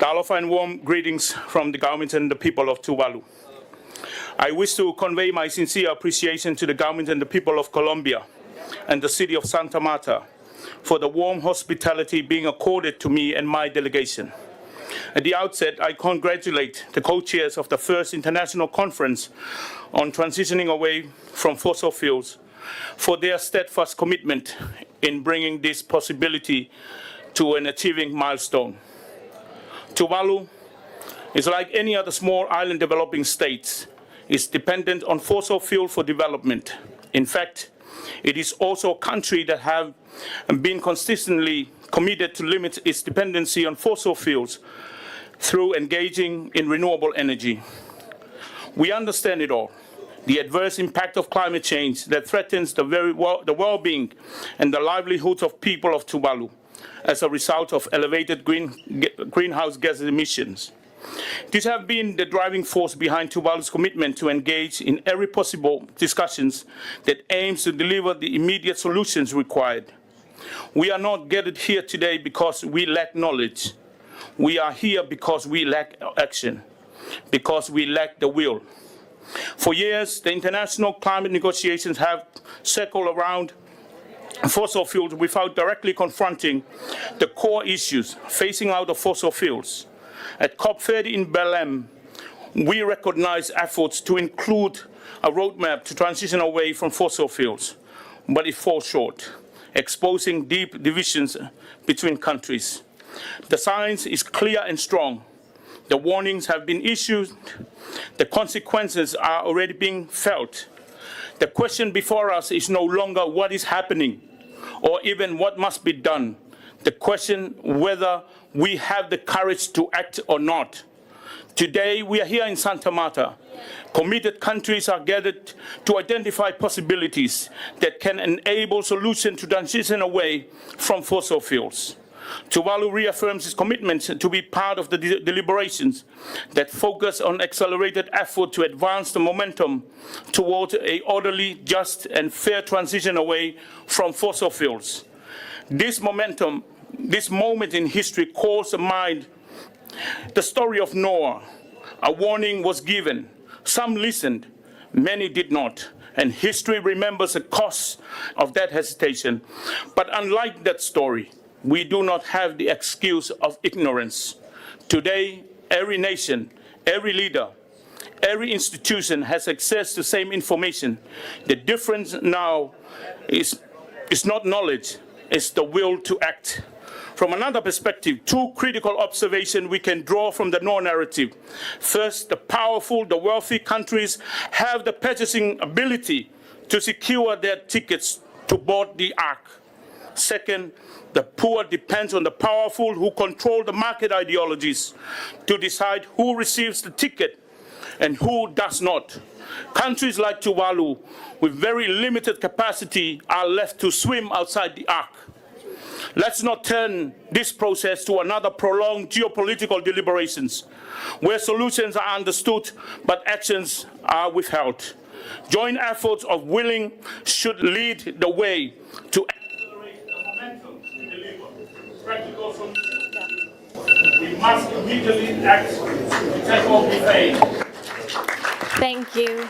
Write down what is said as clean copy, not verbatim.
Aloha and warm greetings from the government and the people of Tuvalu. I wish to convey my sincere appreciation to the government and the people of Colombia and the city of Santa Marta for the warm hospitality being accorded to me and my delegation. At the outset, I congratulate the co-chairs of the first international conference on transitioning away from fossil fuels for their steadfast commitment in bringing this possibility to an achieving milestone. Tuvalu is like any other small island developing states, is dependent on fossil fuel for development. In fact, it is also a country that have been consistently committed to limit its dependency on fossil fuels through engaging in renewable energy. We understand it all, the adverse impact of climate change that threatens the well-being and the livelihoods of people of Tuvalu as a result of elevated greenhouse gas emissions. These have been the driving force behind Tuvalu's commitment to engage in every possible discussions that aims to deliver the immediate solutions required. We are not gathered here today because we lack knowledge. We are here because we lack action, because we lack the will. For years, the international climate negotiations have circled around fossil fuels without directly confronting the core issues phasing out of fossil fuels. At COP30 in Belém, we recognize efforts to include a roadmap to transition away from fossil fuels, but it falls short, exposing deep divisions between countries. The science is clear and strong. The warnings have been issued. The consequences are already being felt. The question before us is no longer what is happening or even what must be done. The question whether we have the courage to act or not. Today we are here in Santa Marta. Committed countries are gathered to identify possibilities that can enable solutions to transition away from fossil fuels. Tuvalu reaffirms its commitment to be part of the deliberations that focus on accelerated effort to advance the momentum toward an orderly, just, and fair transition away from fossil fuels. This moment in history calls to mind the story of Noah. A warning was given. Some listened, many did not. And history remembers the cost of that hesitation. But unlike that story, we do not have the excuse of ignorance. Today, every nation, every leader, every institution has access to the same information. The difference now is not knowledge, it's the will to act. From another perspective, two critical observations we can draw from the Noah narrative. First, the powerful, the wealthy countries have the purchasing ability to secure their tickets to board the ark. Second, the poor depends on the powerful who control the market ideologies to decide who receives the ticket and who does not. Countries like Tuvalu, with very limited capacity, are left to swim outside the ark. Let's not turn this process to another prolonged geopolitical deliberations, where solutions are understood but actions are withheld. Joint efforts of willing should lead the way to accelerate the momentum to deliver practical solutions. We must immediately act to tackle the pain. Thank you.